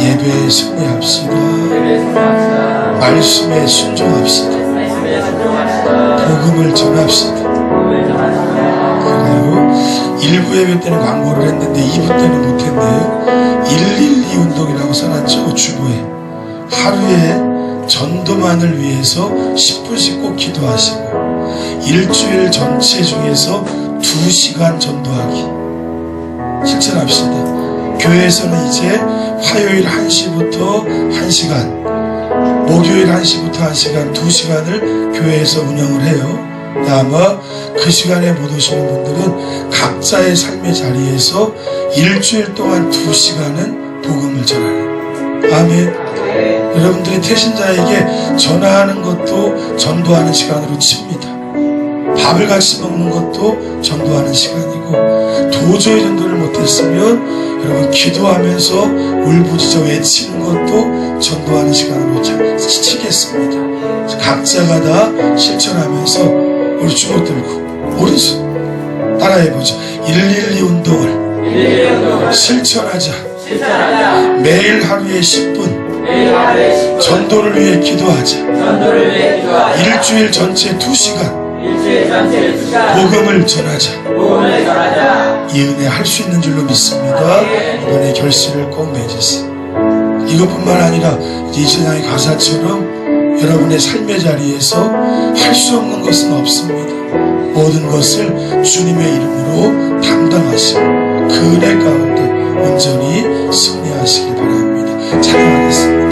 예배에 승리합시다. 말씀에 순종합시다. 복음을 전합시다. 그래요. 1부 예배 때는 광고를 했는데 2부 때는 못했네요. 112 운동이라고 써놨죠. 주보에 하루에 전도만을 위해서 10분씩 꼭 기도하시고 일주일 전체 중에서 2시간 전도하기 실천합시다. 교회에서는 이제 화요일 1시부터 1시간, 목요일 1시부터 1시간, 2시간을 교회에서 운영을 해요. 아마 그 시간에 못 오시는 분들은 각자의 삶의 자리에서 일주일 동안 2시간은 복음을 전하는, 아멘. 여러분들이 태신자에게 전화하는 것도 전도하는 시간으로 칩니다. 밥을 같이 먹는 것도 전도하는 시간이고, 도저히 전도를 못했으면 여러분 기도하면서 울부짖어 외치는 것도 전도하는 시간으로 치겠습니다. 각자가 다 실천하면서 우리 주먹 들고 오른손 따라해보죠. 112 운동을 실천하자. 매일 하루에 10분 전도를 위해 기도하자. 일주일 전체 2시간 복음을 전하자. 이 은혜 할 수 있는 줄로 믿습니다. 이번에 결실을 꼭 맺으세요. 이것뿐만 아니라 이 세상의 가사처럼 여러분의 삶의 자리에서 할 수 없는 것은 없습니다. 모든 것을 주님의 이름으로 담당하시고 그 은혜 가운데 온전히 승리하시길 바랍니다. 찬양하겠습니다.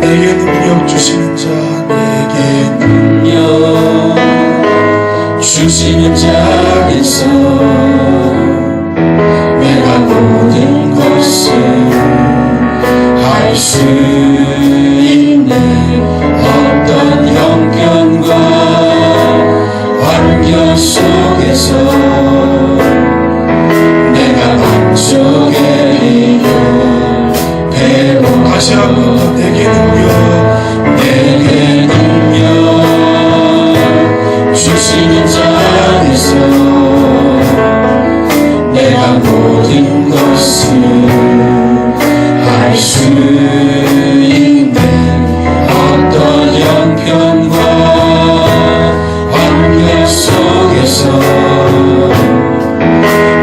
내게 능력 주시는 자, 내게 능력 주시는 자에서 내가 모든 것을 할 수 있는 어떤 형편과 환경 속에서 내가 만족의 이유 배워. 다시 한번 내게 능력, 내게 능력 주시는 자에서 내가 모든 것을 할 수 있는 어떤 형편과 환경 속에서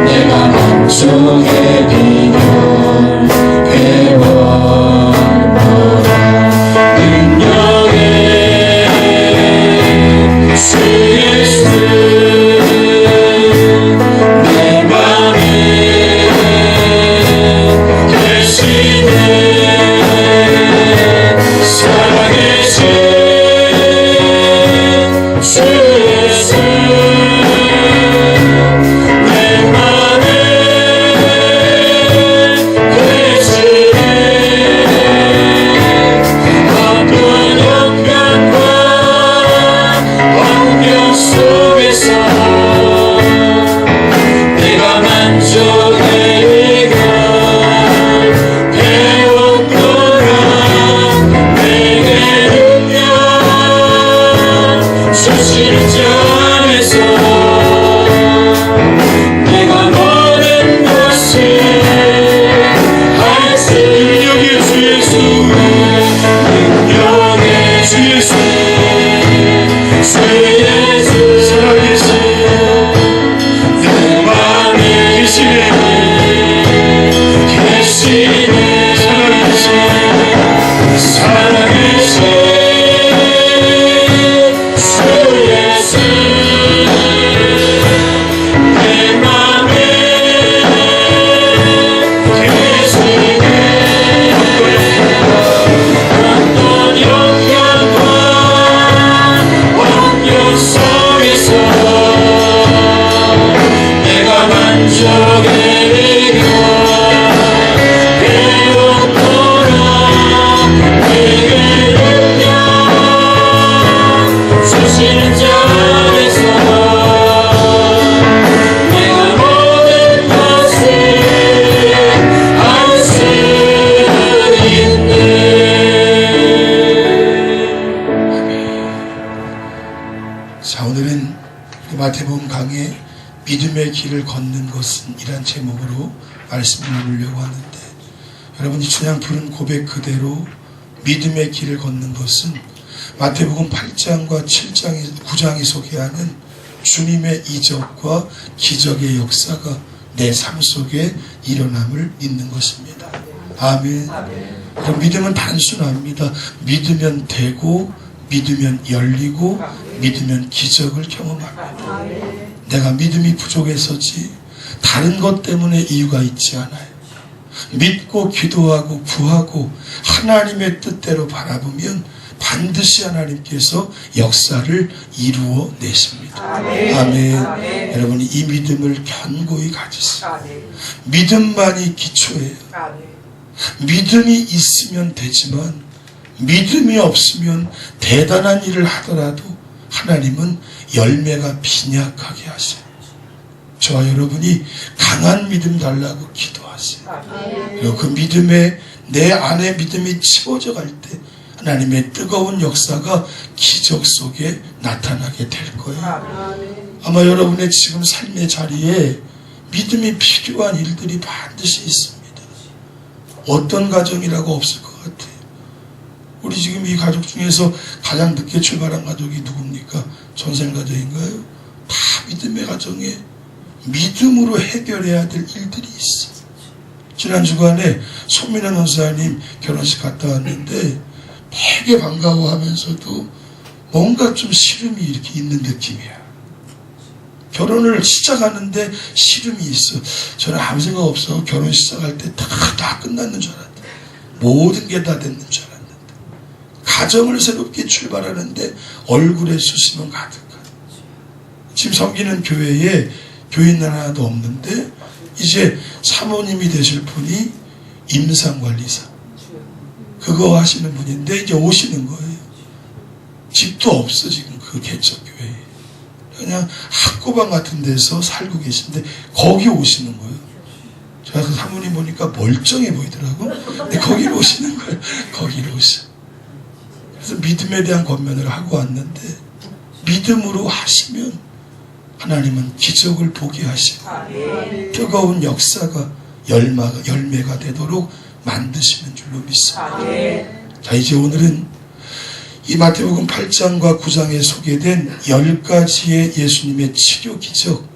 내가 만족의 비결 배워노라. 능력의 주 예수 내 맘에 계시네. 살아계신 주 예수 내 맘에 계시네. 어떤 형편과 환경 속에서 내가 만족의 비결 배웠노라. 내게 능력 주시는 자 안에서 내가 모든 것을 할 수 있는 능력의 주 예수, 능력의 주 예수, 주 예수 살아계신 내 맘에 계시네. 계시네. 살아계신 주 예수 내 맘에 계시네. 어떤 형편과 환경 속에서 내가 만족의 비결 배웠노라. 내게 능력 주시는 자 안에서 내가 모든 것을 할 수 있네. 자, 오늘은 마태복음 강의 믿음의 믿음의 길을 걷는 것은 이란 제목으로 말씀을 나누려고 하는데, 여러분이 그냥 부른 고백 그대로 믿음의 길을 걷는 것은 마태복음 8장과 7장이 9장이 소개하는 주님의 이적과 기적의 역사가 내 삶 속에 일어남을 믿는 것입니다. 아멘. 그럼 믿음은 단순합니다. 믿으면 되고, 믿으면 열리고, 믿으면 기적을 경험합니다. 내가 믿음이 부족해서지 다른 것 때문에 이유가 있지 않아요. 믿고 기도하고 구하고 하나님의 뜻대로 바라보면 반드시 하나님께서 역사를 이루어 내십니다. 아멘. 여러분이 이 믿음을 견고히 가지세요. 믿음만이 기초예요. 믿음이 있으면 되지만 믿음이 없으면 대단한 일을 하더라도 하나님은 열매가 빈약하게 하세요. 저와 여러분이 강한 믿음 달라고 기도하세요. 그리고 그 믿음에 내 안에 믿음이 치워져 갈 때 하나님의 뜨거운 역사가 기적 속에 나타나게 될 거예요. 아마 여러분의 지금 삶의 자리에 믿음이 필요한 일들이 반드시 있습니다. 어떤 가정이라고 없을 것 같아요. 우리 지금 이 가족 중에서 가장 늦게 출발한 가족이 누굽니까? 전생 가족인가요? 다 믿음의 가정에 믿음으로 해결해야 될 일들이 있어. 지난 주간에 소민아 원사님 결혼식 갔다 왔는데 되게 반가워하면서도 뭔가 좀 시름이 이렇게 있는 느낌이야. 결혼을 시작하는데 시름이 있어. 저는 아무 생각 없어. 결혼 시작할 때 다 끝났는 줄 알았다. 모든 게 다 됐는 줄 알았는데, 가정을 새롭게 출발하는데 얼굴에 수심은 가득한. 지금 섬기는 교회에 교인은 하나도 없는데 이제 사모님이 되실 분이 임상관리사 그거 하시는 분인데 이제 오시는 거예요. 집도 없어 지금 그 개척교회에. 그냥 학고방 같은 데서 살고 계신데 거기 오시는 거예요. 제가 그 사모님 보니까 멀쩡해 보이더라고. 근데 거기로 오시는 거예요. 거기로 오셔. 그래서 믿음에 대한 권면을 하고 왔는데, 믿음으로 하시면 하나님은 기적을 보게 하시고 뜨거운 역사가 열매가 되도록 만드시는 줄로 믿습니다. 자, 이제 오늘은 이 마태복음 8장과 9장에 소개된 10가지의 예수님의 치료 기적,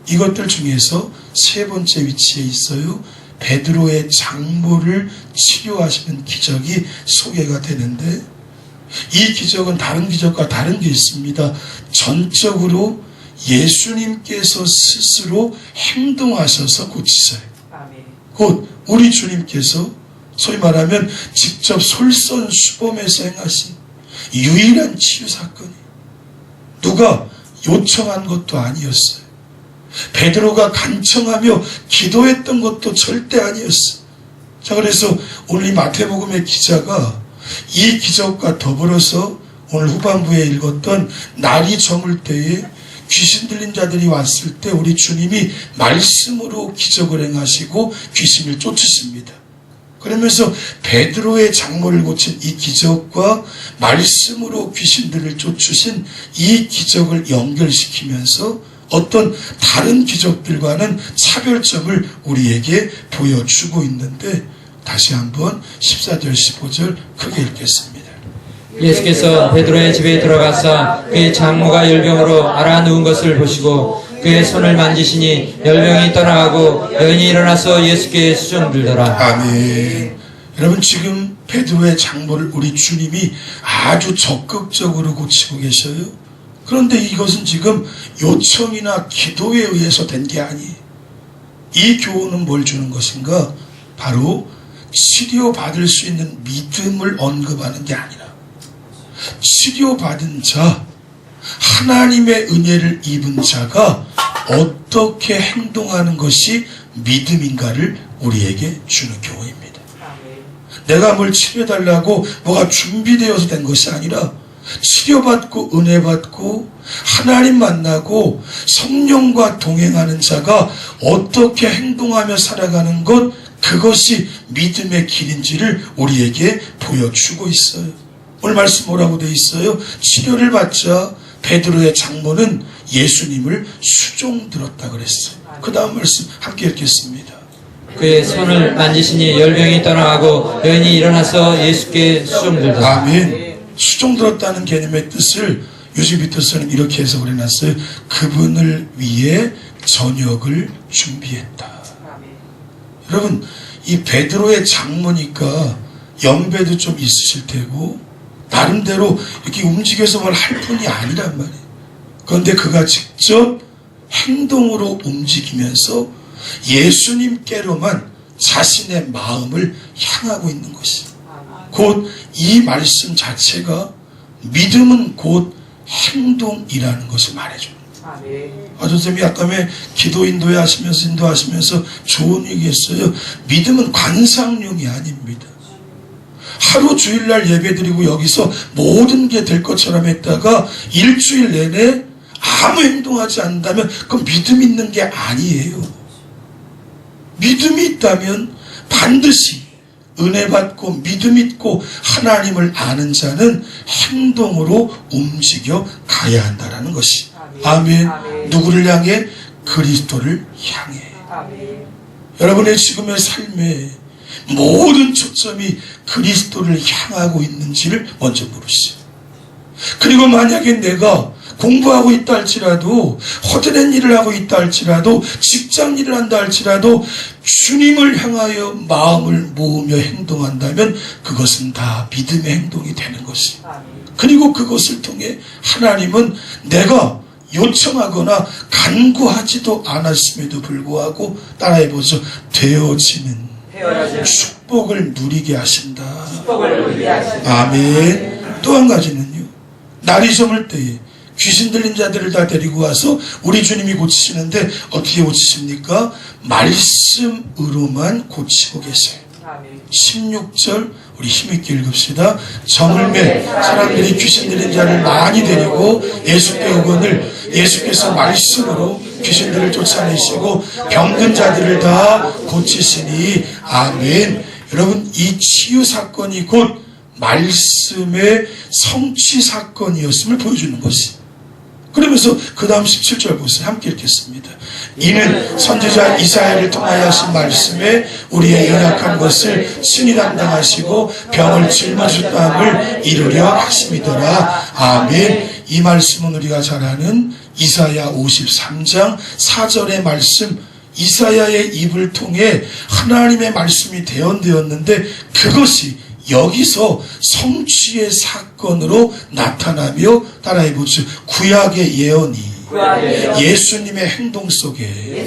이것들 중에서 세 번째 위치에 있어요. 베드로의 장모를 치료하시는 기적이 소개가 되는데, 이 기적은 다른 기적과 다른 게 있습니다. 전적으로 예수님께서 스스로 행동하셔서 고치세요. 곧 우리 주님께서 소위 말하면 직접 솔선수범해서 행하신 유일한 치유 사건이 누가 요청한 것도 아니었어요. 베드로가 간청하며 기도했던 것도 절대 아니었어요. 자, 그래서 오늘 이 마태복음의 기자가 이 기적과 더불어서 오늘 후반부에 읽었던 날이 저물 때에 귀신 들린 자들이 왔을 때 우리 주님이 말씀으로 기적을 행하시고 귀신을 쫓으십니다. 그러면서 베드로의 장모를 고친 이 기적과 말씀으로 귀신들을 쫓으신 이 기적을 연결시키면서 어떤 다른 기적들과는 차별점을 우리에게 보여주고 있는데, 다시 한번 14절 15절 크게 읽겠습니다. 예수께서 베드로의 집에 들어가사 그의 장모가 열병으로 앓아 누운 것을 보시고 그의 손을 만지시니 열병이 떠나가고 여인이 일어나서 예수께 수종들더라. 아멘. 여러분, 지금 베드로의 장모를 우리 주님이 아주 적극적으로 고치고 계셔요. 그런데 이것은 지금 요청이나 기도에 의해서 된 게 아니에요. 이 교훈은 뭘 주는 것인가? 바로 치료받을 수 있는 믿음을 언급하는 게 아니라, 치료받은 자, 하나님의 은혜를 입은 자가 어떻게 행동하는 것이 믿음인가를 우리에게 주는 교훈입니다. 내가 뭘 치료해달라고 뭐가 준비되어서 된 것이 아니라, 치료받고 은혜받고 하나님 만나고 성령과 동행하는 자가 어떻게 행동하며 살아가는 것, 그것이 믿음의 길인지를 우리에게 보여주고 있어요. 오늘 말씀 뭐라고 되어 있어요? 치료를 받자 베드로의 장모는 예수님을 수종 들었다 그랬어요. 그 다음 말씀 함께 읽겠습니다. 그의 손을 만지시니 열병이 떠나가고 여인이 일어나서 예수께 수종들더라. 아멘. 수종 들었다는 개념의 뜻을 요즘부터서는 이렇게 해석을 해놨어요. 그분을 위해 저녁을 준비했다. 여러분, 이 베드로의 장모니까 연배도 좀 있으실 테고 나름대로 이렇게 움직여서 뭘 할 뿐이 아니란 말이에요. 그런데 그가 직접 행동으로 움직이면서 예수님께로만 자신의 마음을 향하고 있는 것이 곧 이 말씀 자체가 믿음은 곧 행동이라는 것을 말해줍니다. 선생님이 아까에 기도 인도하시면서 좋은 얘기했어요. 믿음은 관상용이 아닙니다. 하루 주일날 예배드리고 여기서 모든 게 될 것처럼 했다가 일주일 내내 아무 행동하지 않는다면 그건 믿음 있는 게 아니에요. 믿음이 있다면 반드시 은혜 받고 믿음 있고 하나님을 아는 자는 행동으로 움직여 가야 한다는 것이. 아멘. 누구를 향해? 그리스도를 향해. 여러분의 지금의 삶에 모든 초점이 그리스도를 향하고 있는지를 먼저 물으시오. 그리고 만약에 내가 공부하고 있다 할지라도 허드렛 일을 하고 있다 할지라도 직장 일을 한다 할지라도 주님을 향하여 마음을 모으며 행동한다면 그것은 다 믿음의 행동이 되는 것이. 그리고 그것을 통해 하나님은 내가 요청하거나 간구하지도 않았음에도 불구하고 따라해보죠. 되어지는 축복을 누리게 하신다. 아멘. 또 한 가지는요. 날이 저물 때에 귀신 들린 자들을 다 데리고 와서 우리 주님이 고치시는데 어떻게 고치십니까? 말씀으로만 고치고 계세요. 16절 우리 힘있게 읽읍시다. 저물매 사람들이 귀신 들린 자를 많이 데리고 예수께 오거늘 예수께서 말씀으로 귀신들을 쫓아내시고 병든 자들을 다 고치시니 아멘. 여러분, 이 치유 사건이 곧 말씀의 성취 사건이었음을 보여주는 것이. 그러면서 그 다음 17절 보세요. 함께 읽겠습니다. 이는 선지자 이사야를 통하여 하신 말씀에 우리의 연약한 것을 친히 담당하시고 병을 짊어졌다함을 이루려 하심이더라. 아멘. 이 말씀은 우리가 잘 아는 이사야 53장 4절의 말씀, 이사야의 입을 통해 하나님의 말씀이 대언되었는데 그것이 여기서 성취의 사건으로 나타나며 따라해보죠. 구약의 예언이 예수님의 행동 속에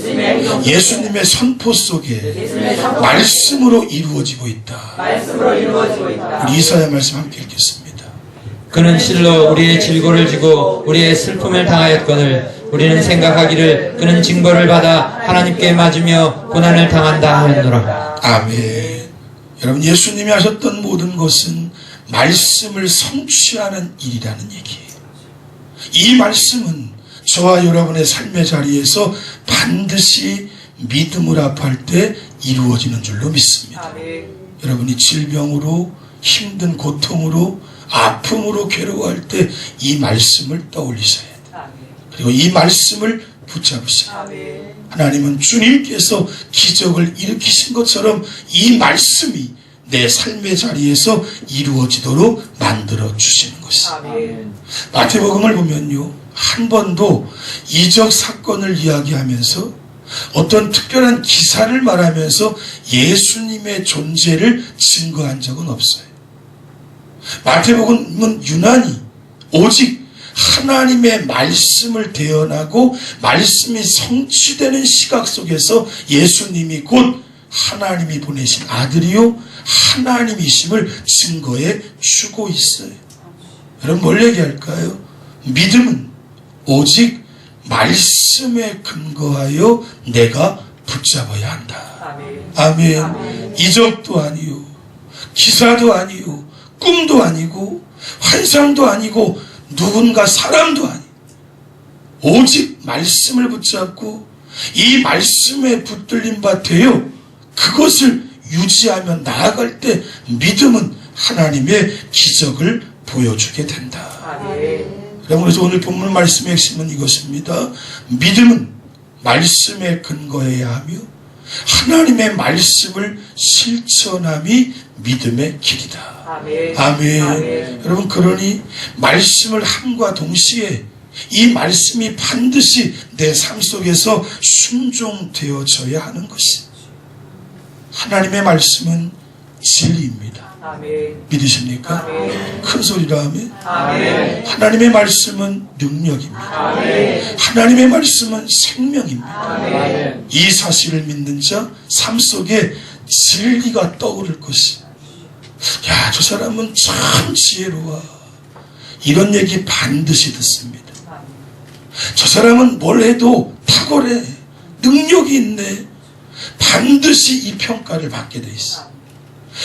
예수님의 선포 속에 말씀으로 이루어지고 있다. 우리 이사야 말씀 함께 읽겠습니다. 그는 실로 우리의 질고를 지고 우리의 슬픔을 당하였거늘 우리는 생각하기를 그는 징벌을 받아 하나님께 맞으며 고난을 당한다 하였노라. 아멘. 여러분, 예수님이 하셨던 모든 것은 말씀을 성취하는 일이라는 얘기예요. 이 말씀은 저와 여러분의 삶의 자리에서 반드시 믿음을 합할 때 이루어지는 줄로 믿습니다. 여러분이 질병으로 힘든 고통으로 아픔으로 괴로워할 때 이 말씀을 떠올리셔야 돼요. 그리고 이 말씀을 붙잡으셔야 돼요. 하나님은 주님께서 기적을 일으키신 것처럼 이 말씀이 내 삶의 자리에서 이루어지도록 만들어 주시는 것이죠. 마태복음을 보면요, 한 번도 이적 사건을 이야기하면서 어떤 특별한 기사를 말하면서 예수님의 존재를 증거한 적은 없어요. 마태복음은 유난히 오직 하나님의 말씀을 대언하고 말씀이 성취되는 시각 속에서 예수님이 곧 하나님이 보내신 아들이요 하나님이심을 증거해 주고 있어요. 여러분, 뭘 얘기할까요? 믿음은 오직 말씀에 근거하여 내가 붙잡아야 한다. 아멘. 이적도 아니요, 기사도 아니요, 꿈도 아니고 환상도 아니고 누군가 사람도 아니고 오직 말씀을 붙잡고 이 말씀에 붙들린 바 되어 그것을 유지하며 나아갈 때 믿음은 하나님의 기적을 보여주게 된다. 그래서 오늘 본문 말씀의 핵심은 이것입니다. 믿음은 말씀에 근거해야 하며 하나님의 말씀을 실천함이 믿음의 길이다. 아멘. 아멘. 아멘. 여러분, 그러니 말씀을 함과 동시에 이 말씀이 반드시 내 삶 속에서 순종되어져야 하는 것이, 하나님의 말씀은 진리입니다. 아멘. 믿으십니까? 아멘. 큰 소리로 하면 아멘. 하나님의 말씀은 능력입니다. 아멘. 하나님의 말씀은 생명입니다. 아멘. 이 사실을 믿는 자 삶 속에 진리가 떠오를 것이, 야, 저 사람은 참 지혜로워, 이런 얘기 반드시 듣습니다. 저 사람은 뭘 해도 탁월해, 능력이 있네, 반드시 이 평가를 받게 돼 있어.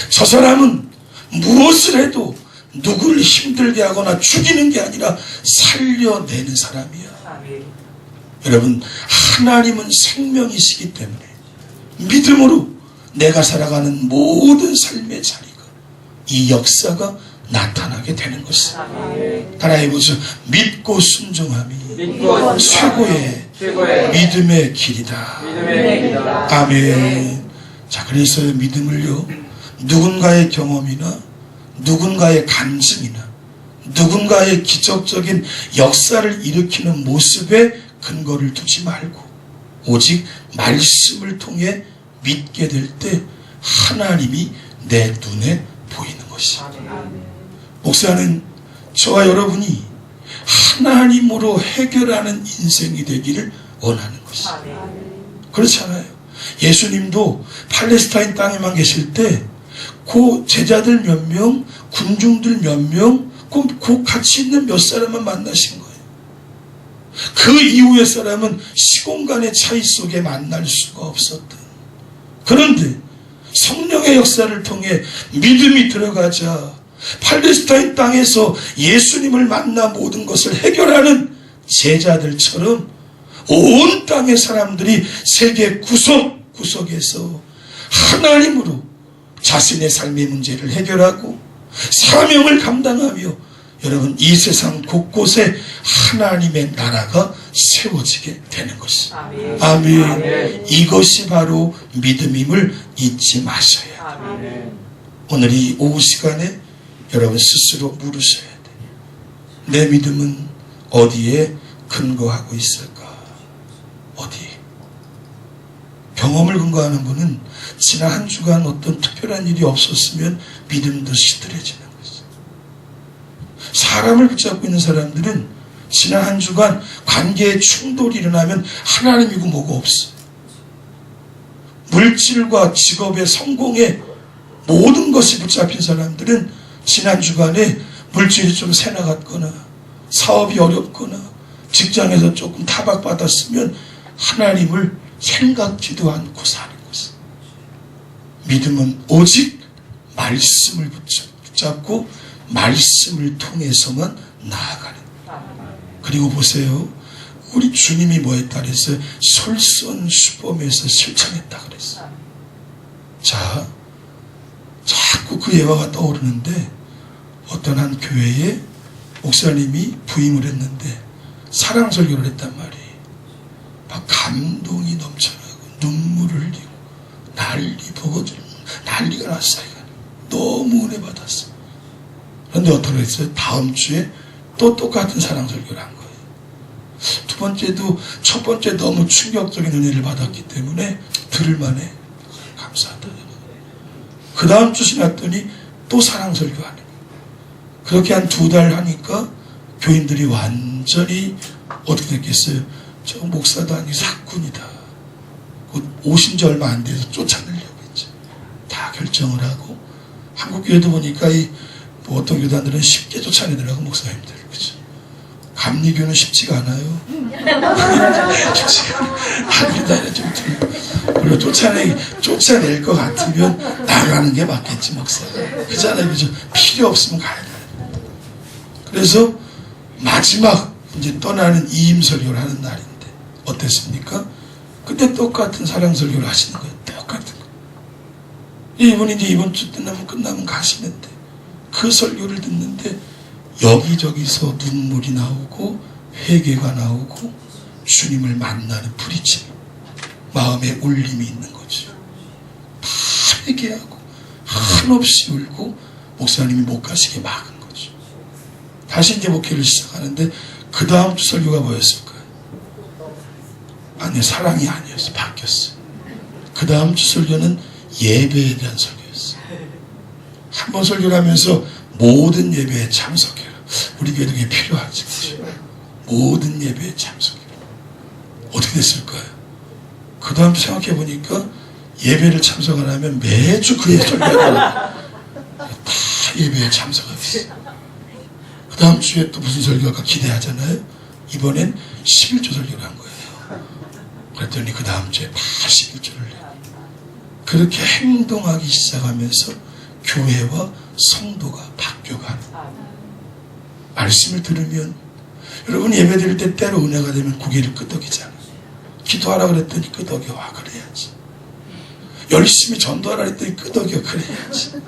저 사람은 무엇을 해도 누구를 힘들게 하거나 죽이는 게 아니라 살려내는 사람이야. 아멘. 여러분, 하나님은 생명이시기 때문에 믿음으로 내가 살아가는 모든 삶의 자리가, 이 역사가 나타나게 되는 것입니다. 아멘. 따라해보죠. 믿고 순종함이 믿고 최고의 믿음의 길이다. 믿음의 길이다. 아멘. 자, 그래서 믿음을요, 누군가의 경험이나 누군가의 간증이나 누군가의 기적적인 역사를 일으키는 모습에 근거를 두지 말고 오직 말씀을 통해 믿게 될 때 하나님이 내 눈에 보이는 것이다. 목사는 저와 여러분이 하나님으로 해결하는 인생이 되기를 원하는 것이다. 그렇잖아요. 예수님도 팔레스타인 땅에만 계실 때 그 제자들 몇 명, 군중들 몇 명, 그 같이 있는 몇 사람만 만나신 거예요. 그 이후의 사람은 시공간의 차이 속에 만날 수가 없었다. 그런데 성령의 역사를 통해 믿음이 들어가자 팔레스타인 땅에서 예수님을 만나 모든 것을 해결하는 제자들처럼 온 땅의 사람들이 세계 구석구석에서 하나님으로 자신의 삶의 문제를 해결하고 사명을 감당하며, 여러분, 이 세상 곳곳에 하나님의 나라가 세워지게 되는 것입니다. 아멘. 아멘. 아멘. 이것이 바로 믿음임을 잊지 마셔야 돼요. 아멘. 오늘 이 오후 시간에 여러분 스스로 물으셔야 돼요. 내 믿음은 어디에 근거하고 있을까? 어디에? 경험을 근거하는 분은 지난 한 주간 어떤 특별한 일이 없었으면 믿음도 시들해지는 거죠. 사람을 붙잡고 있는 사람들은 지난 한 주간 관계에 충돌이 일어나면 하나님이고 뭐고 없어. 물질과 직업의 성공에 모든 것이 붙잡힌 사람들은 지난 주간에 물질이 좀 새 나갔거나 사업이 어렵거나 직장에서 조금 타박받았으면 하나님을 생각지도 않고 사는 것입니다. 믿음은 오직 말씀을 붙잡고 말씀을 통해서만 나아가는. 그리고 보세요. 우리 주님이 뭐 했다 그랬어요? 솔선수범해서 실천했다 그랬어요. 자, 자꾸 그 예화가 떠오르는데 어떤 한 교회에 목사님이 부임을 했는데 사랑 설교를 했단 말이에요. 막 감동이 넘쳐나고 눈물을 흘리고 난리가 났어요. 너무 은혜 받았어요. 그런데 어떻게 했어요? 다음 주에 또 똑같은 사랑 설교를 한 거예요. 두 번째도 첫 번째 너무 충격적인 은혜를 받았기 때문에 들을만해. 감사하다. 그 다음 주 지났더니 또 사랑 설교하는 거예요. 그렇게 한 2달 하니까 교인들이 완전히 어떻게 됐겠어요? 저 목사도 아니고 사꾼이다. 오신 지 얼마 안 돼서 쫓아내려고 했죠. 다 결정을 하고, 한국 교회도 보니까 뭐 어떤 교단들은 쉽게 쫓아내더라고, 목사님들. 그죠? 감리교는 쉽지가 않아요. 쉽지가 않아요. 좀 물론 쫓아낼 것 같으면 나가는 게 맞겠지, 목사가. 그잖아요. 그죠? 필요 없으면 가야 돼. 그래서 마지막 이제 떠나는 이임설교를 하는 날인데 어땠습니까? 그때 똑같은 사랑 설교를 하시는 거예요. 똑같은 거. 이분이 이제 이번 주 끝나면 가시는데 그 설교를 듣는데 여기저기서 눈물이 나오고 회개가 나오고 주님을 만나는 부딪힘, 마음에 울림이 있는 거죠. 다 회개하고 한없이 울고 목사님이 못 가시게 막은 거죠. 다시 이제 목회를 시작하는데 그 다음 주 설교가 뭐였을까요? 아니, 사랑이 아니었어. 바뀌었어요. 그 다음 주 설교는 예배에 대한 설교였어요. 한 번 설교를 하면서 모든 예배에 참석해라. 우리 교회도 그게 필요하지. 모든 예배에 참석해라. 어떻게 됐을까요? 그 다음 주 생각해 보니까 예배를 참석 안 하면 매주 그 설교를 다 예배에 참석하겠어요. 그 다음 주에 또 무슨 설교할까 기대하잖아요. 이번엔 11조 설교를 한 거예요. 그랬더니 그 다음 주에 다 11조를 해요. 그렇게 행동하기 시작하면서 교회와 성도가 바뀌어가는, 말씀을 들으면 여러분 예배 드릴 때 때로 은혜가 되면 고개를 끄덕이잖아요. 기도하라 그랬더니 끄덕여. 와, 그래야지. 열심히 전도하라 그랬더니 끄덕여. 그래야지.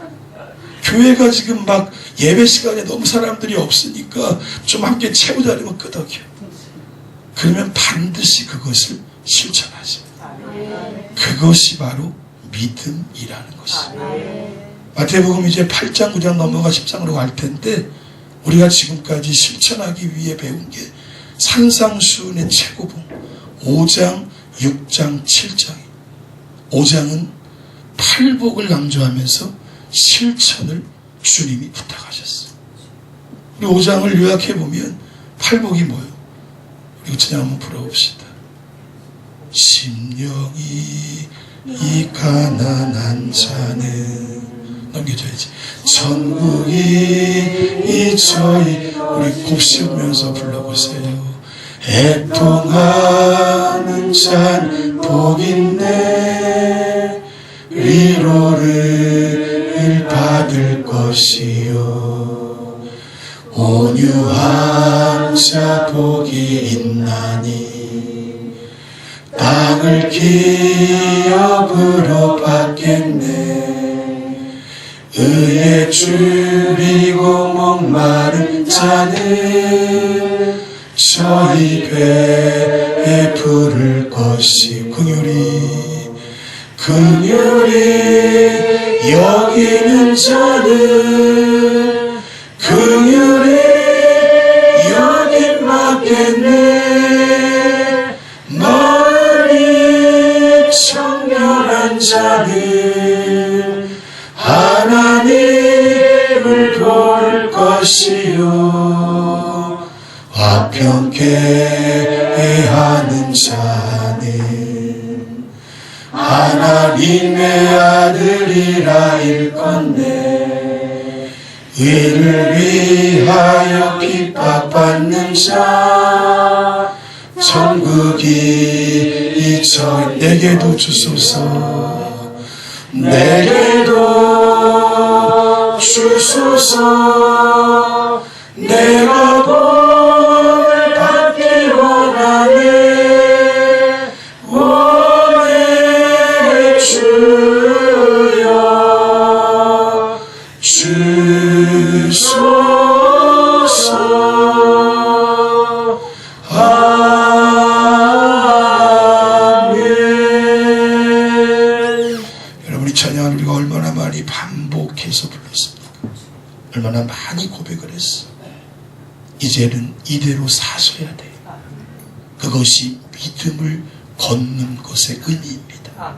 교회가 지금 막 예배 시간에 너무 사람들이 없으니까 좀 함께 채우자 그러면 끄덕여. 그러면 반드시 그것을 실천하죠. 그것이 바로 믿음이라는 것이죠. 마태복음 이제 8장 9장 넘어가 10장으로 갈 텐데 우리가 지금까지 실천하기 위해 배운 게 산상수훈의 최고봉 5장, 6장, 7장이에요. 5장은 팔복을 강조하면서 실천을 주님이 부탁하셨어요. 우리 5장을 요약해보면 팔복이 뭐예요? 우리 찬양 한번 불러봅시다. 심령이 이 가난한 자는, 넘겨줘야지. 천국이 이 저희, 우리 곱씹으면서 불러보세요. 애통하는 자는 복있네. 위로를 받을 것이요. 온유한 자 복이 있나니 땅을 기업으로 받겠네. 의에 줄이고 목마른 자는 저희 배에 부를 것이, 긍휼히 여기는 자는 긍휼히 여김 받겠네. 마음이 청결한 자는 하나님을 볼 것이요. 화평케 하는 자는 하나님의 아들이라 일컫네. 의를 위하여 핍박받는 자 천국이 저 내게도 주소서. 내게도 주소서. 내가 복을 받기 원하네. 원해 주여 주소서. 아멘. 여러분이 찬양을 우리가 얼마나 많이 반복해서 불렀습니까? 얼마나 많이 고백을 했어. 이제는 이대로 사셔야 돼요. 그것이 믿음을 걷는 것의 의미입니다.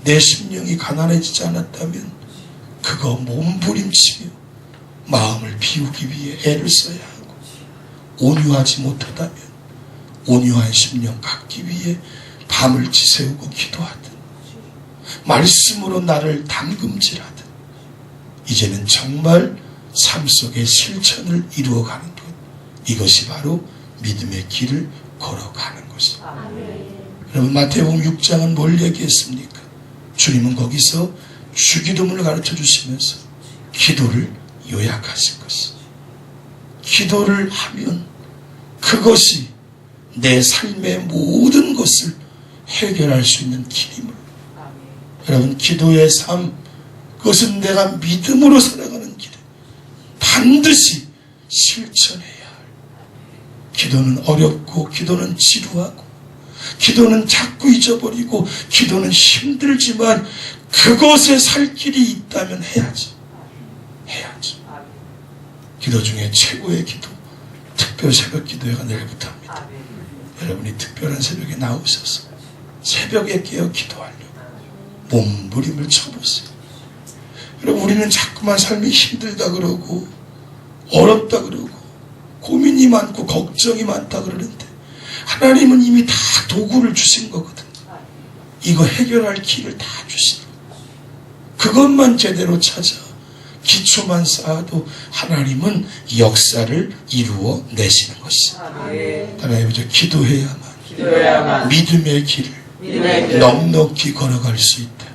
내 심령이 가난해지지 않았다면 그거 몸부림치며 마음을 비우기 위해 애를 써야 하고, 온유하지 못하다면 온유한 심령 갖기 위해 밤을 지새우고 기도하든 말씀으로 나를 담금질하든 이제는 정말 삶 속의 실천을 이루어가는 것, 이것이 바로 믿음의 길을 걸어가는 것입니다. 여러분, 마태복음 6장은 뭘 얘기했습니까? 주님은 거기서 주기도문을 가르쳐 주시면서 기도를 요약하신 것입니다. 기도를 하면 그것이 내 삶의 모든 것을 해결할 수 있는 길임을, 여러분, 기도의 삶, 그것은 내가 믿음으로 살아가는 길에 반드시 실천해야 할. 기도는 어렵고 기도는 지루하고 기도는 자꾸 잊어버리고 기도는 힘들지만 그곳에 살 길이 있다면 해야지. 해야지. 기도 중에 최고의 기도, 특별 새벽 기도회가 내일부터 합니다. 여러분이 특별한 새벽에 나오셔서 새벽에 깨어 기도하려고 몸부림을 쳐보세요. 여러분, 우리는 자꾸만 삶이 힘들다 그러고 어렵다 그러고 고민이 많고 걱정이 많다 그러는데 하나님은 이미 다 도구를 주신 거거든. 이거 해결할 길을 다 주신 거. 그것만 제대로 찾아 기초만 쌓아도 하나님은 역사를 이루어 내시는 것이다. 따라해보죠. 기도해야만 믿음의 길을 넉넉히 걸어갈 수 있다.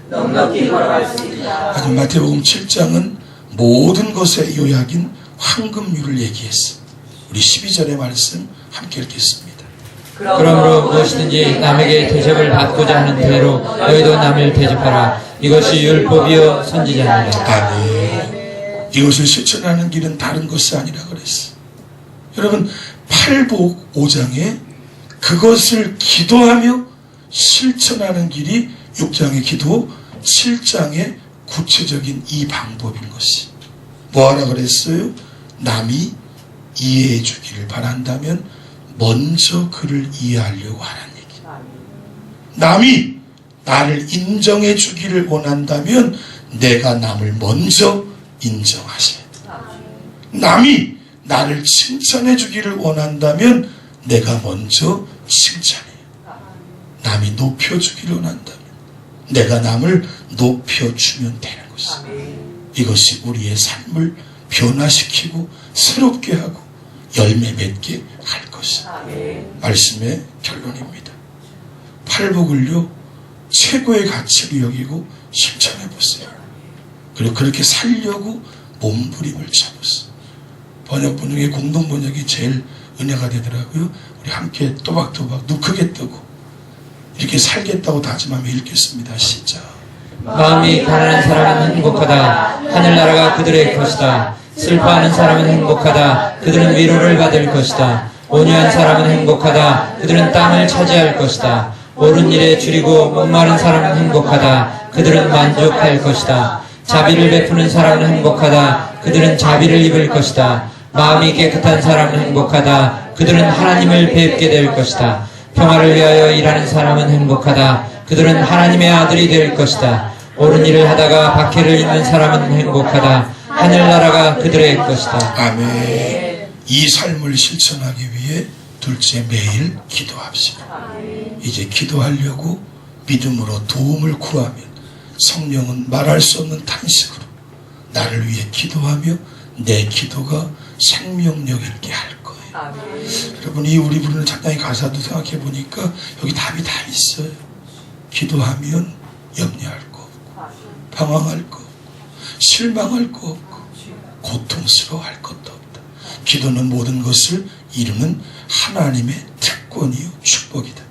아주 마태복음 7장은 모든 것의 요약인 황금률을 얘기했어. 우리 12절의 말씀 함께 읽겠습니다. 그러므로 무엇이든지 남에게 대접을 받고자 하는 대로 너희도 남을 대접하라. 이것이 율법이요 선지자니라. 아멘. 이것을 실천하는 길은 다른 것이 아니라 그랬어. 여러분, 팔복 5장에 그것을 기도하며 실천하는 길이 6장의 기도, 7장의 구체적인 이 방법인 것이. 뭐하라 그랬어요? 남이 이해해 주기를 바란다면 먼저 그를 이해하려고 하라는 얘기. 남이 나를 인정해 주기를 원한다면 내가 남을 먼저 인정하셔야 돼. 남이 나를 칭찬해 주기를 원한다면 내가 먼저 칭찬해요. 남이 높여주기를 원한다면 내가 남을 높여주면 되는 것이다. 이것이 우리의 삶을 변화시키고 새롭게 하고 열매 맺게 할 것이다. 말씀의 결론입니다. 팔복을요 최고의 가치를 여기고 실천해 보세요. 그리고 그렇게 살려고 몸부림을 쳐보세요. 번역본 중에 공동번역이 제일 은혜가 되더라고요. 우리 함께 또박또박 눈 크게 뜨고 이렇게 살겠다고 다짐하며 읽겠습니다. 시작. 마음이 가난한 사람은 행복하다. 하늘나라가 그들의 것이다. 슬퍼하는 사람은 행복하다. 그들은 위로를 받을 것이다. 온유한 사람은 행복하다. 그들은 땅을 차지할 것이다. 옳은 일에 줄이고 목마른 사람은 행복하다. 그들은 만족할 것이다. 자비를 베푸는 사람은 행복하다. 그들은 자비를 입을 것이다. 마음이 깨끗한 사람은 행복하다. 그들은 하나님을 뵙게 될 것이다. 평화를 위하여 일하는 사람은 행복하다. 그들은 하나님의 아들이 될 것이다. 옳은 일을 하다가 박해를 입는 사람은 행복하다. 하늘나라가 그들의 것이다. 아멘. 이 삶을 실천하기 위해 둘째, 매일 기도합시다. 이제 기도하려고 믿음으로 도움을 구하면 성령은 말할 수 없는 탄식으로 나를 위해 기도하며 내 기도가 생명력 있게 할 거예요. 여러분, 이 우리 부르는 찬양의 가사도 생각해 보니까 여기 답이 다 있어요. 기도하면 염려할 거 없고 방황할 거 없고 실망할 거 없고 고통스러워할 것도 없다. 기도는 모든 것을 이루는 하나님의 특권이요 축복이다.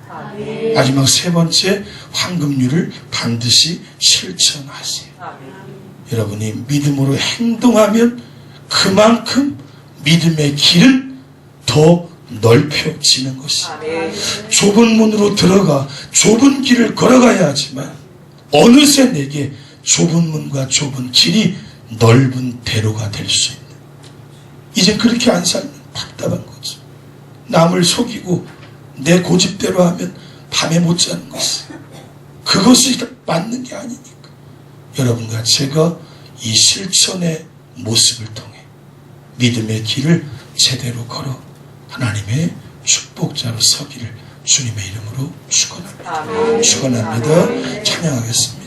마지막 세 번째, 황금률을 반드시 실천하세요. 여러분이 믿음으로 행동하면 그만큼 믿음의 길은 더 넓혀지는 것이에요. 좁은 문으로 들어가 좁은 길을 걸어가야 하지만 어느새 내게 좁은 문과 좁은 길이 넓은 대로가 될 수 있는, 이제 그렇게 안 살면 답답한 거죠. 남을 속이고 내 고집대로 하면 밤에 못 자는 것이, 그것이 맞는 게 아니니까 여러분과 제가 이 실천의 모습을 통해 믿음의 길을 제대로 걸어 하나님의 축복자로 서기를 주님의 이름으로 축원합니다. 축원합니다. 찬양하겠습니다.